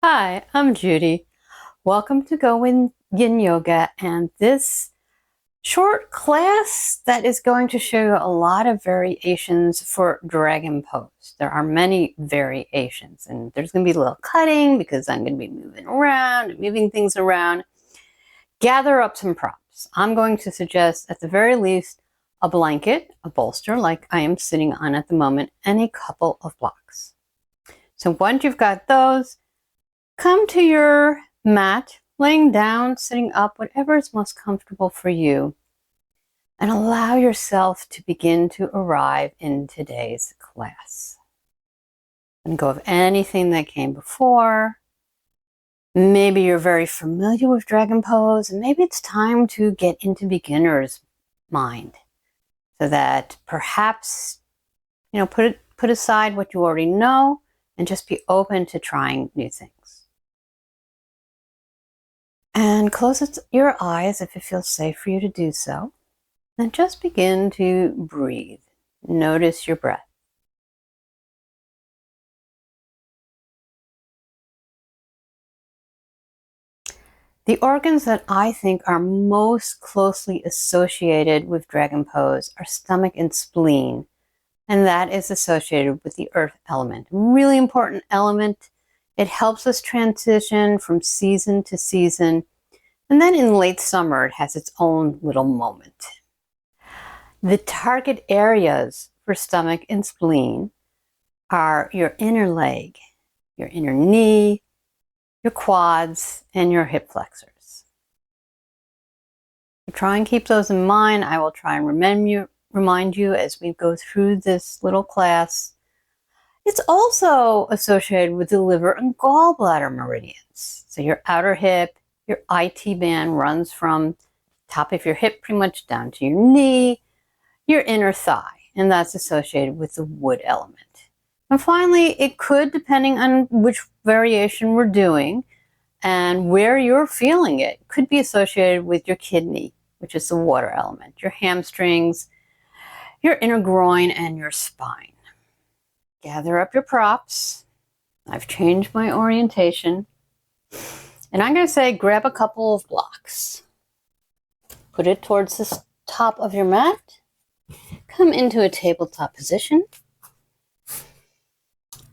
Hi, I'm Judy. Welcome to Yin Yoga and this short class that is going to show you a lot of variations for dragon pose. There are many variations and there's going to be a little cutting because I'm going to be moving around and moving things around. Gather up some props. I'm going to suggest at the very least a blanket, a bolster like I am sitting on at the moment, and a couple of blocks. So once you've got those, come to your mat, laying down, sitting up, whatever is most comfortable for you, and allow yourself to begin to arrive in today's class. And go of anything that came before. Maybe you're very familiar with dragon pose, and maybe it's time to get into beginner's mind so that perhaps, put aside what you already know and just be open to trying new things. And close your eyes if it feels safe for you to do so. And just begin to breathe. Notice your breath. The organs that I think are most closely associated with dragon pose are stomach and spleen. And that is associated with the earth element. Really important element. It helps us transition from season to season. And then in late summer, it has its own little moment. The target areas for stomach and spleen are your inner leg, your inner knee, your quads, and your hip flexors. Try and keep those in mind. I will try and remind you as we go through this little class. It's also associated with the liver and gallbladder meridians. So your outer hip, your IT band runs from top of your hip pretty much down to your knee, your inner thigh, and that's associated with the wood element. And finally, it could, depending on which variation we're doing and where you're feeling it, could be associated with your kidney, which is the water element, your hamstrings, your inner groin, and your spine. Gather up your props. I've changed my orientation. And I'm going to say grab a couple of blocks. Put it towards the top of your mat. Come into a tabletop position.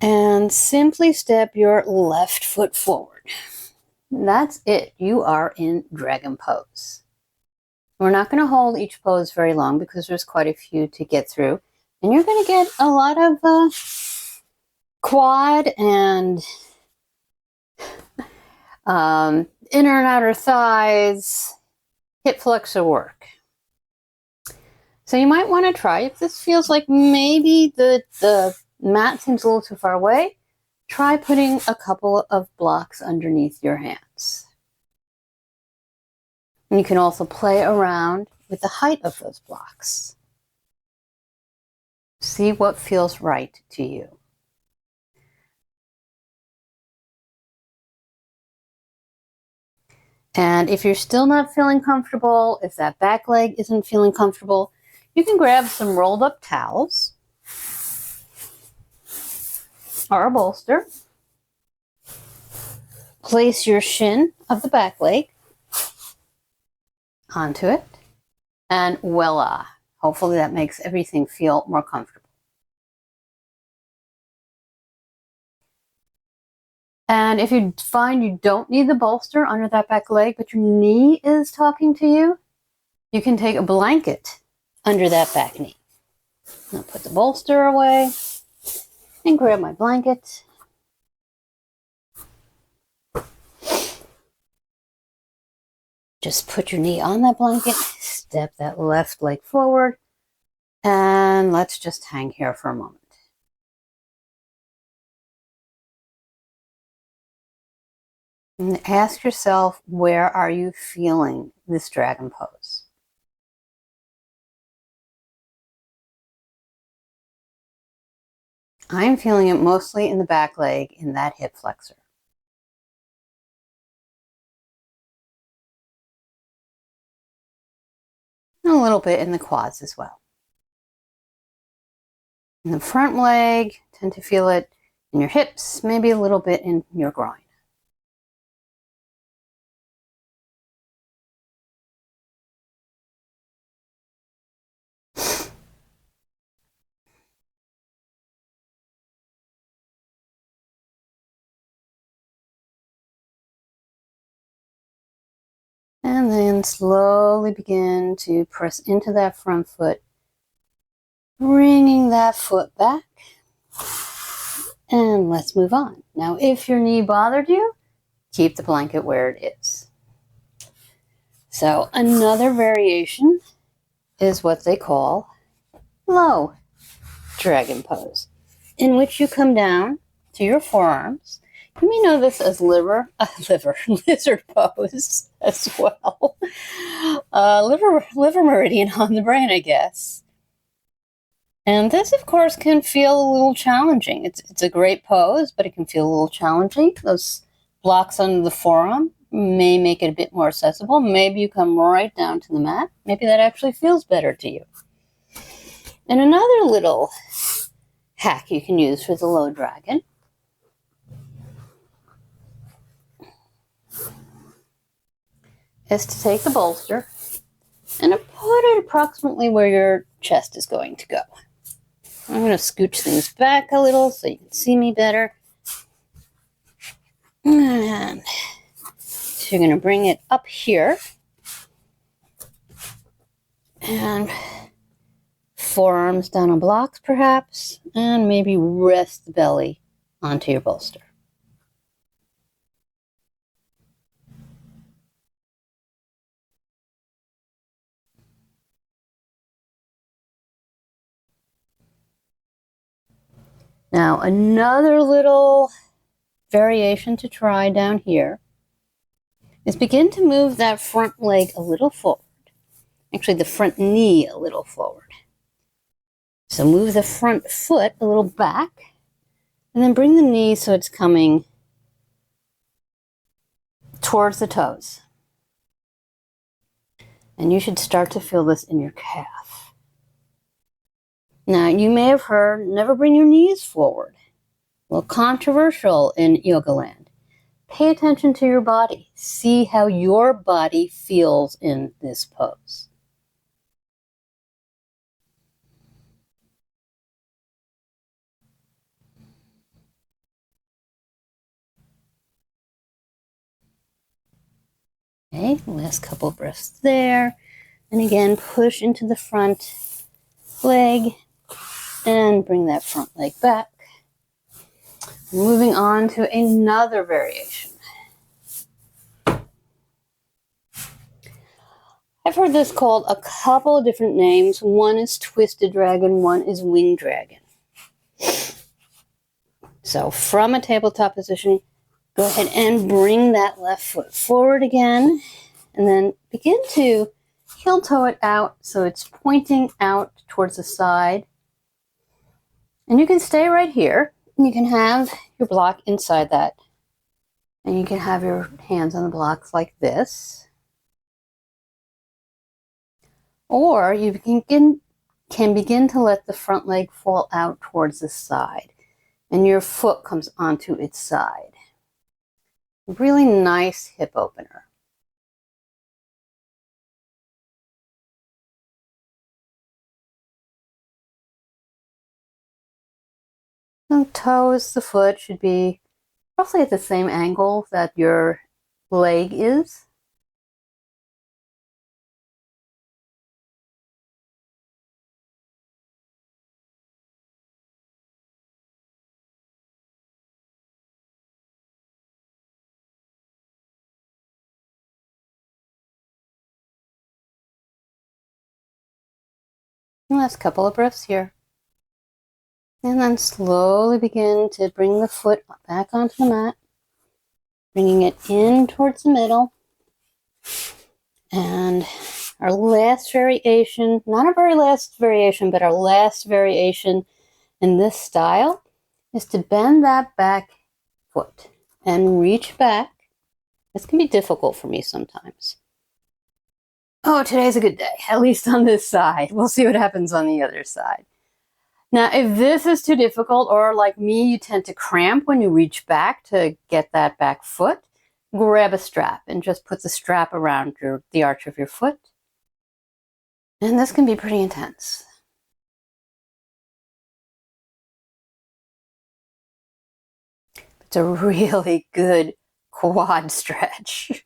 And simply step your left foot forward. And that's it. You are in dragon pose. We're not going to hold each pose very long because there's quite a few to get through. And you're going to get a lot of quad and inner and outer thighs, hip flexor work. So you might want to try, if this feels like maybe the mat seems a little too far away, try putting a couple of blocks underneath your hands. And you can also play around with the height of those blocks. See what feels right to you. And if you're still not feeling comfortable, if that back leg isn't feeling comfortable, you can grab some rolled up towels or a bolster. Place your shin of the back leg onto it, and voila. Hopefully that makes everything feel more comfortable. And if you find you don't need the bolster under that back leg, but your knee is talking to you, you can take a blanket under that back knee. I'll put the bolster away and grab my blanket. Just put your knee on that blanket, step that left leg forward, and let's just hang here for a moment. And ask yourself, where are you feeling this dragon pose? I'm feeling it mostly in the back leg, in that hip flexor. And a little bit in the quads as well. In the front leg, tend to feel it in your hips, maybe a little bit in your groin. then slowly begin to press into that front foot, bringing that foot back. And let's move on. Now, if your knee bothered you, keep the blanket where it is. So another variation is what they call low dragon pose, in which you come down to your forearms. You may know this as lizard pose as well. Liver meridian on the brain, I guess. And this, of course, can feel a little challenging. It's a great pose, but it can feel a little challenging. Those blocks under the forearm may make it a bit more accessible. Maybe you come right down to the mat. Maybe that actually feels better to you. And another little hack you can use for the low dragon is to take the bolster and put it approximately where your chest is going to go. I'm going to scooch things back a little so you can see me better. And so you're going to bring it up here. And forearms down on blocks perhaps. And maybe rest the belly onto your bolster. Now, another little variation to try down here is begin to move that front leg a little forward. Actually, the front knee a little forward. So move the front foot a little back, and then bring the knee so it's coming towards the toes. And you should start to feel this in your calf. Now, you may have heard, never bring your knees forward. A little controversial in yoga land. Pay attention to your body. See how your body feels in this pose. Okay, last couple breaths there. And again, push into the front leg and bring that front leg back. Moving on to another variation. I've heard this called a couple of different names. One is twisted dragon, one is winged dragon. So from a tabletop position, go ahead and bring that left foot forward again, and then begin to heel toe it out so it's pointing out towards the side. And you can stay right here. You can have your block inside that. And you can have your hands on the blocks like this. Or you can begin to let the front leg fall out towards the side. And your foot comes onto its side. Really nice hip opener. The toes, the foot should be roughly at the same angle that your leg is. Last couple of breaths here. And then slowly begin to bring the foot back onto the mat, bringing it in towards the middle. And our last variation, not our very last variation, but our last variation in this style is to bend that back foot and reach back. This can be difficult for me sometimes. Oh, today's a good day, at least on this side. We'll see what happens on the other side. Now, if this is too difficult, or like me, you tend to cramp when you reach back to get that back foot, grab a strap and just put the strap around the arch of your foot. And this can be pretty intense. It's a really good quad stretch.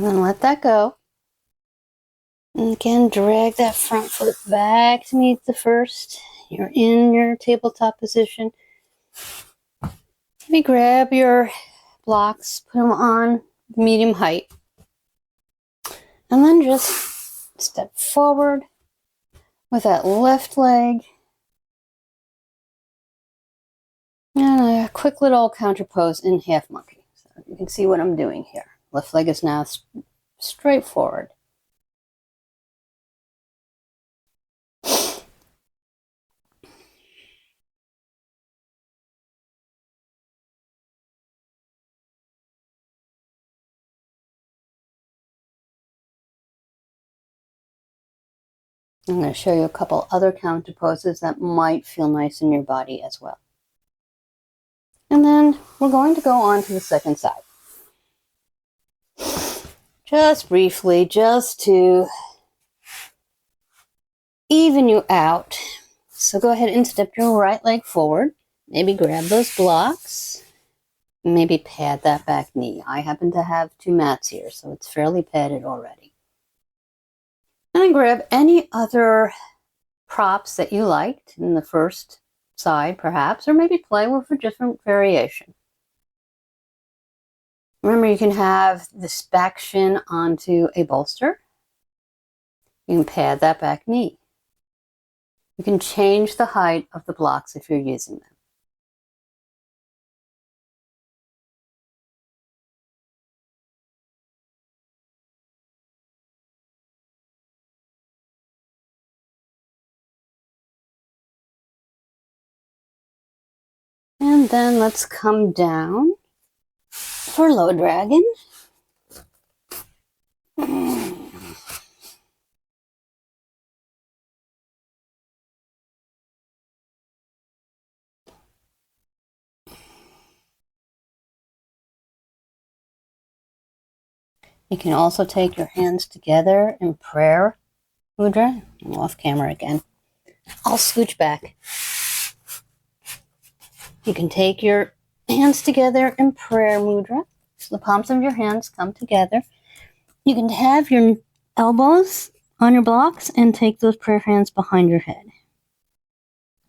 And then let that go. And again, drag that front foot back to meet the first. You're in your tabletop position. Maybe grab your blocks, put them on medium height. And then just step forward with that left leg. And a quick little counterpose in half monkey. So you can see what I'm doing here. Left leg is now straight forward. I'm going to show you a couple other counterposes that might feel nice in your body as well. And then we're going to go on to the second side. Just briefly, just to even you out. So go ahead and step your right leg forward. Maybe grab those blocks. Maybe pad that back knee. I happen to have 2 mats here, so it's fairly padded already. And then grab any other props that you liked in the first side, perhaps, or maybe play with a different variation. Remember, you can have this back shin onto a bolster. You can pad that back knee. You can change the height of the blocks if you're using them. And then let's come down for low dragon. You can also take your hands together in prayer mudra. I'm off camera again. I'll scooch back. You can take your hands together in prayer mudra. So the palms of your hands come together. You can have your elbows on your blocks and take those prayer hands behind your head.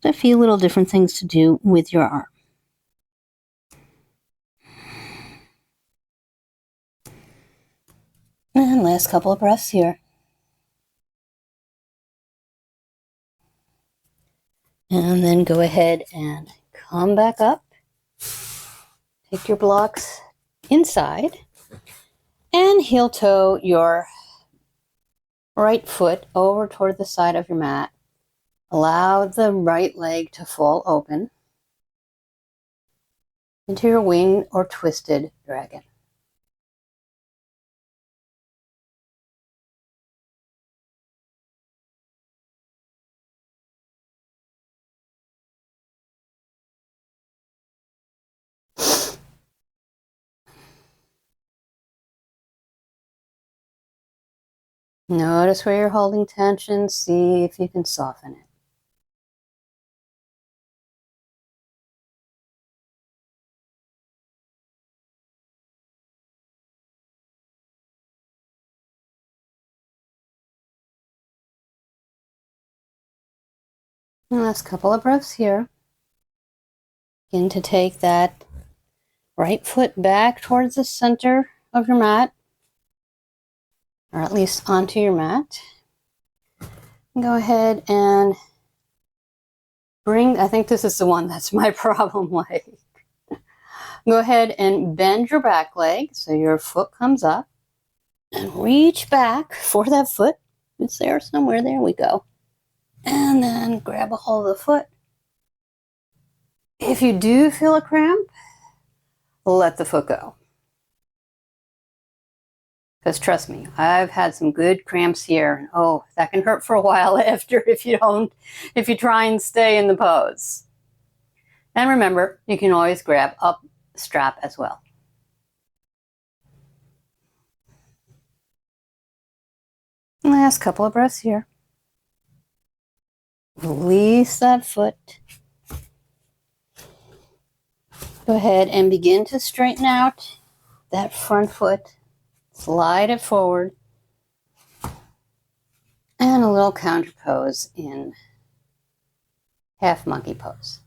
There's a few little different things to do with your arm. And last couple of breaths here. And then go ahead and come back up. Take your blocks inside and heel toe your right foot over toward the side of your mat. Allow the right leg to fall open into your winged or twisted dragon. Notice where you're holding tension. See if you can soften it. Last couple of breaths here. Begin to take that right foot back towards the center of your mat, or at least onto your mat. Go ahead and bring, I think this is the one that's my problem leg. Go ahead and bend your back leg so your foot comes up and reach back for that foot. It's there somewhere. There we go. And then grab a hold of the foot. If you do feel a cramp, let the foot go. Because trust me, I've had some good cramps here. And oh, that can hurt for a while after if you try and stay in the pose. And remember, you can always grab up the strap as well. Last couple of breaths here. Release that foot. Go ahead and begin to straighten out that front foot. Slide it forward. And a little counterpose in half monkey pose.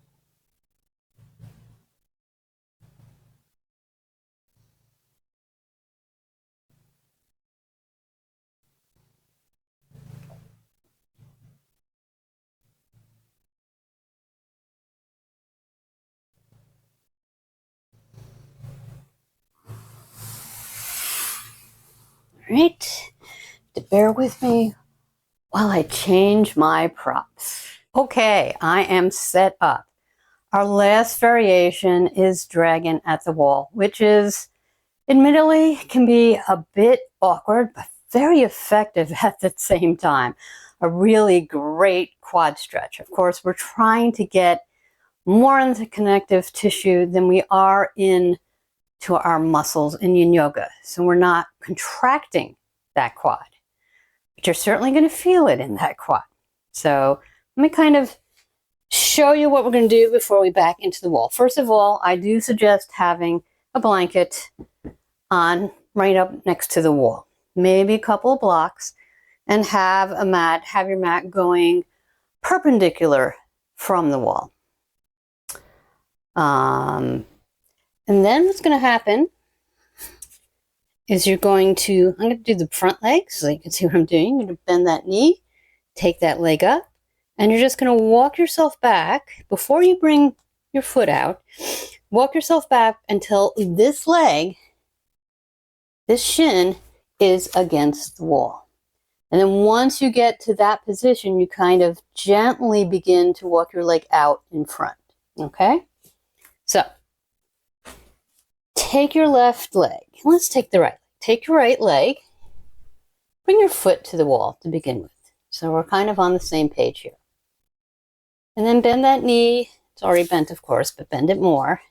All right, bear with me while I change my props. Okay, I am set up. Our last variation is dragon at the wall, which is admittedly can be a bit awkward, but very effective at the same time. A really great quad stretch. Of course, we're trying to get more into connective tissue than we are into our muscles in Yin Yoga. So we're not contracting that quad, but you're certainly going to feel it in that quad. So let me kind of show you what we're going to do before we back into the wall. First of all, I do suggest having a blanket on right up next to the wall, maybe a couple of blocks, and have your mat going perpendicular from the wall. And then what's going to happen is I'm going to do the front leg so you can see what I'm doing. You're going to bend that knee, take that leg up, and you're just going to walk yourself back before you bring your foot out. Walk yourself back until this leg, this shin, is against the wall. And then once you get to that position, you kind of gently begin to walk your leg out in front. Okay? So, take your left leg. Let's take the right. Take your right leg. Bring your foot to the wall to begin with. So we're kind of on the same page here. And then bend that knee. It's already bent, of course, but bend it more.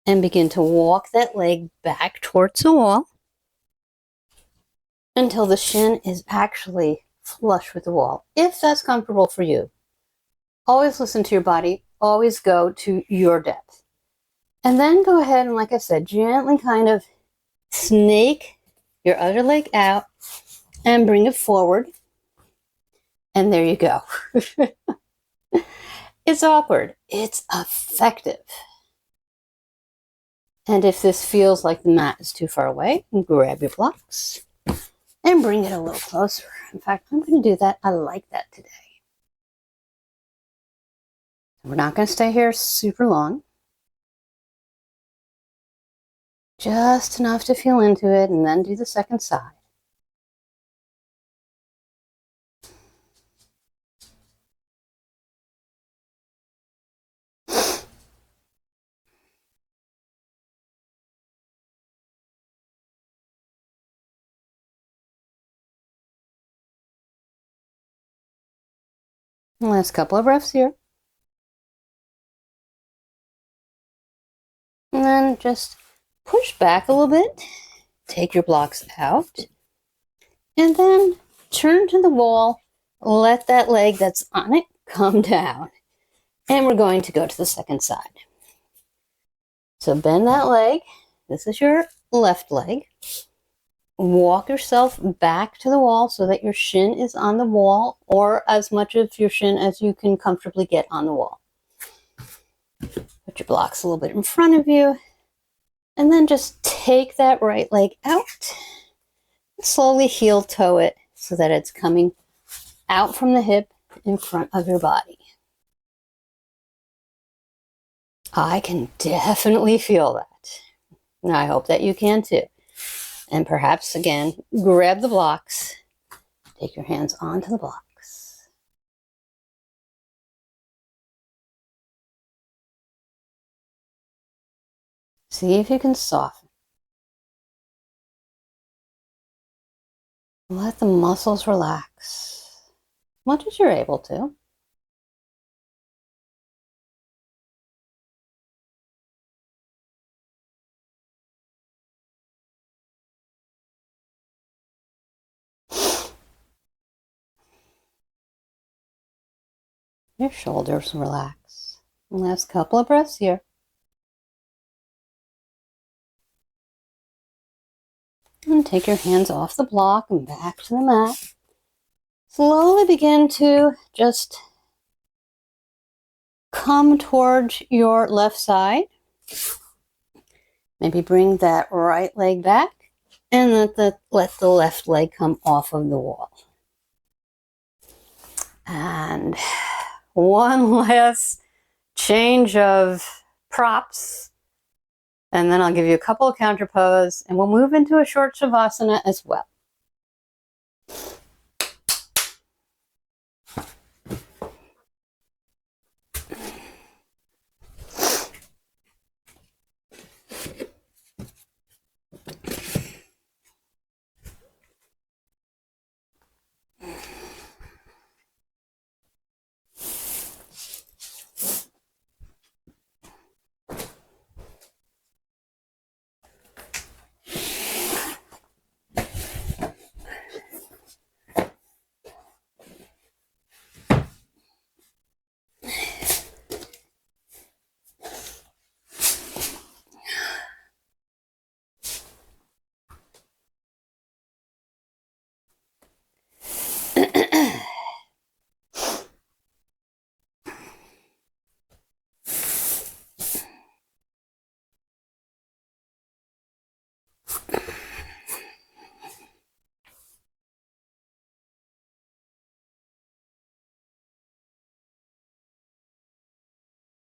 And begin to walk that leg back towards the wall until the shin is actually flush with the wall, if that's comfortable for you. Always listen to your body. Always go to your depth. And then go ahead and, like I said, gently kind of snake your other leg out and bring it forward. And there you go. It's awkward. It's effective. And if this feels like the mat is too far away, grab your blocks and bring it a little closer. In fact, I'm going to do that. I like that today. We're not going to stay here super long. Just enough to feel into it, and then do the second side. Last couple of breaths here. And then just push back a little bit. Take your blocks out. And then turn to the wall. Let that leg that's on it come down. And we're going to go to the second side. So bend that leg. This is your left leg. Walk yourself back to the wall so that your shin is on the wall, or as much of your shin as you can comfortably get on the wall. Put your blocks a little bit in front of you, and then just take that right leg out. Slowly heel toe it so that it's coming out from the hip in front of your body. I can definitely feel that. Now I hope that you can too. And perhaps, again, grab the blocks. Take your hands onto the blocks. See if you can soften. Let the muscles relax as much as you're able to. Your shoulders relax. Last couple of breaths here. And take your hands off the block and back to the mat. Slowly begin to just come towards your left side. Maybe bring that right leg back and let the left leg come off of the wall. And one last change of props. And then I'll give you a couple of counterpose and we'll move into a short Savasana as well.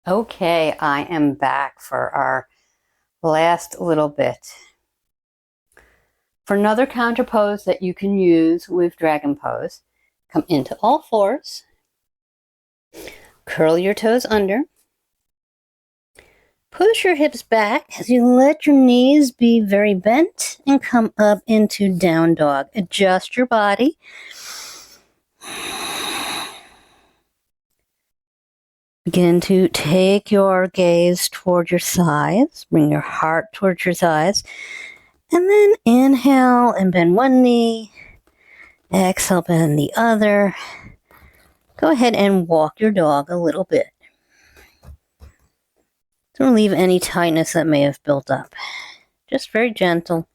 Okay, I am back for our last little bit. For another counterpose that you can use with Dragon Pose, come into all fours, curl your toes under, push your hips back as you let your knees be very bent and come up into down dog. Adjust your body. Begin to take your gaze toward your thighs. Bring your heart towards your thighs. And then inhale and bend one knee. Exhale, bend the other. Go ahead and walk your dog a little bit. Don't leave any tightness that may have built up. Just very gentle.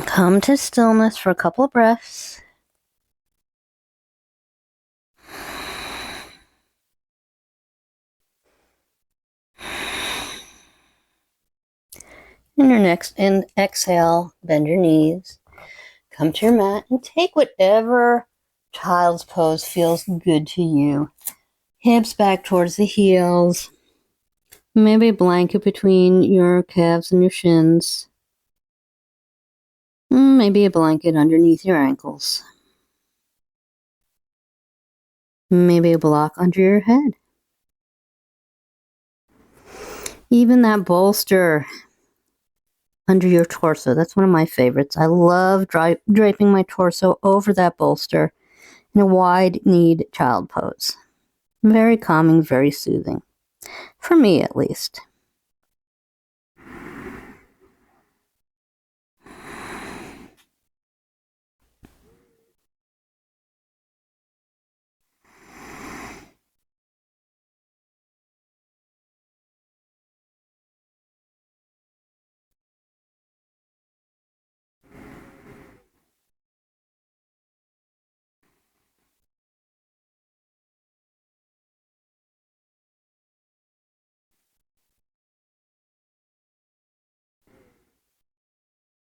Come to stillness for a couple of breaths. And your next exhale, bend your knees. Come to your mat and take whatever child's pose feels good to you. Hips back towards the heels. Maybe a blanket between your calves and your shins. Maybe a blanket underneath your ankles. Maybe a block under your head. Even that bolster under your torso. That's one of my favorites. I love draping my torso over that bolster in a wide-kneed child pose. Very calming, very soothing. For me, at least.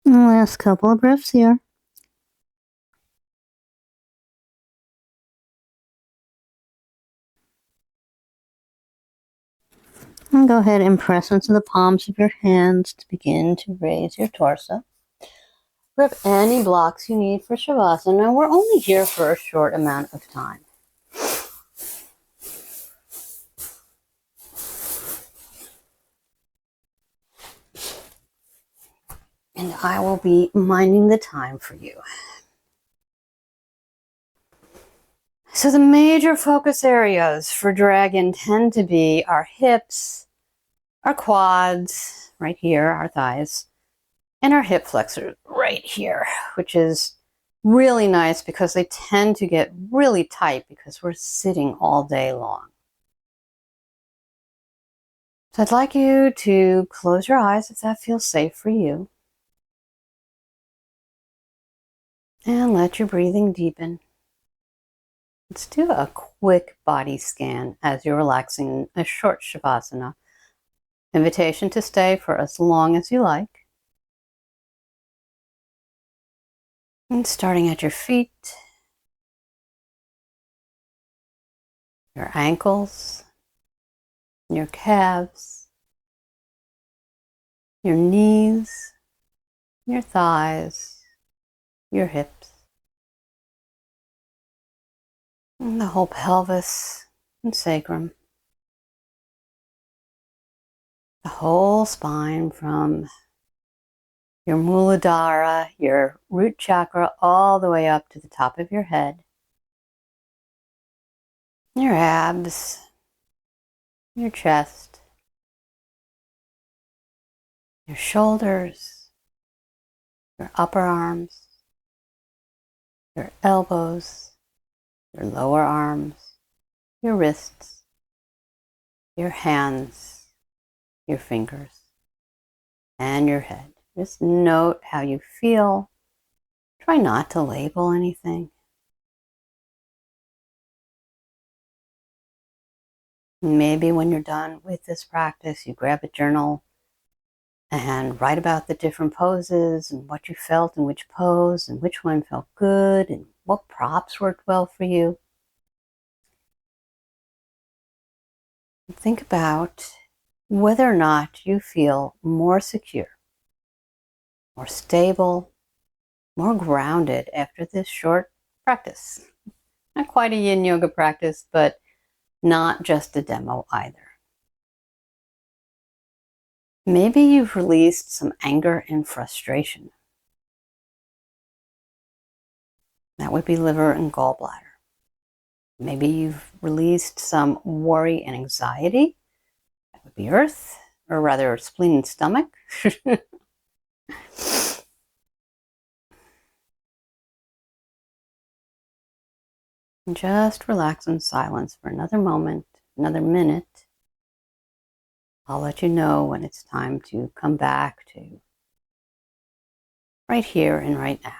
Last couple of breaths here. And go ahead and press into the palms of your hands to begin to raise your torso. Grab any blocks you need for Savasana. We're only here for a short amount of time. And I will be minding the time for you. So the major focus areas for Dragon tend to be our hips, our quads, right here, our thighs, and our hip flexors right here, which is really nice because they tend to get really tight because we're sitting all day long. So I'd like you to close your eyes if that feels safe for you. And let your breathing deepen. Let's do a quick body scan as you're relaxing, a short Savasana. Invitation to stay for as long as you like. And starting at your feet, your ankles, your calves, your knees, your thighs, your hips, and the whole pelvis and sacrum. The whole spine from your Muladhara, your root chakra, all the way up to the top of your head. Your abs, your chest, your shoulders, your upper arms, your elbows, your lower arms, your wrists, your hands, your fingers, and your head. Just note how you feel. Try not to label anything. Maybe when you're done with this practice, you grab a journal and write about the different poses and what you felt in which pose and which one felt good and what props worked well for you. And think about whether or not you feel more secure, more stable, more grounded after this short practice. Not quite a Yin Yoga practice, but not just a demo either. Maybe you've released some anger and frustration. That would be liver and gallbladder. Maybe you've released some worry and anxiety. That would be earth, or rather spleen and stomach. And just relax in silence for another moment, another minute. I'll let you know when it's time to come back to right here and right now.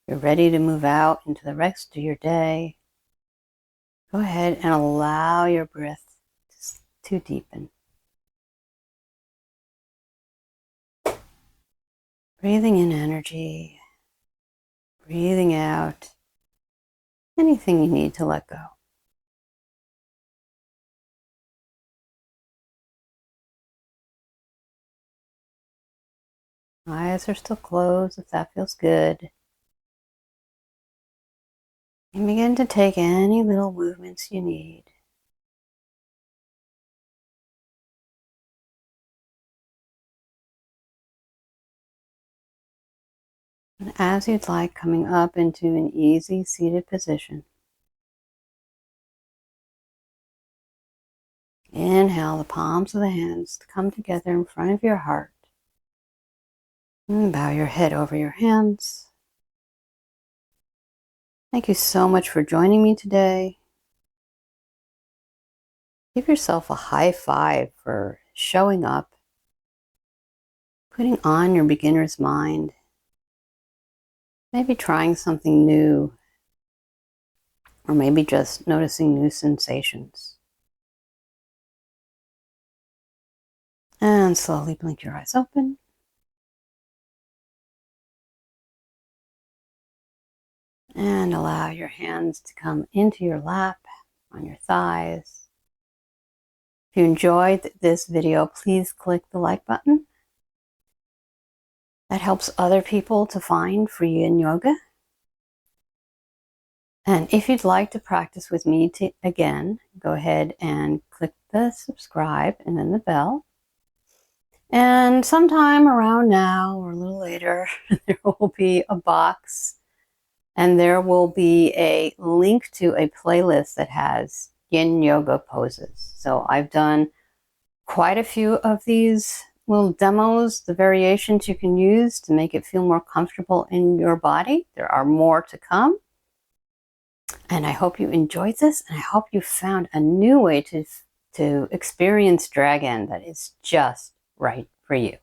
You're ready to move out into the rest of your day. Go ahead and allow your breath to deepen. Breathing in energy, breathing out anything you need to let go. Eyes are still closed if that feels good. And begin to take any little movements you need. And as you'd like, coming up into an easy seated position. Inhale the palms of the hands to come together in front of your heart. And bow your head over your hands. Thank you so much for joining me today. Give yourself a high five for showing up, putting on your beginner's mind, maybe trying something new, or maybe just noticing new sensations. And slowly blink your eyes open. And allow your hands to come into your lap, on your thighs. If you enjoyed this video, please click the like button. That helps other people to find free Yin Yoga. And if you'd like to practice with me again, go ahead and click the subscribe and then the bell. And sometime around now or a little later, there will be a box and there will be a link to a playlist that has Yin Yoga poses. So I've done quite a few of these little demos, the variations you can use to make it feel more comfortable in your body. There are more to come. And I hope you enjoyed this, and I hope you found a new way to experience dragon that is just right for you.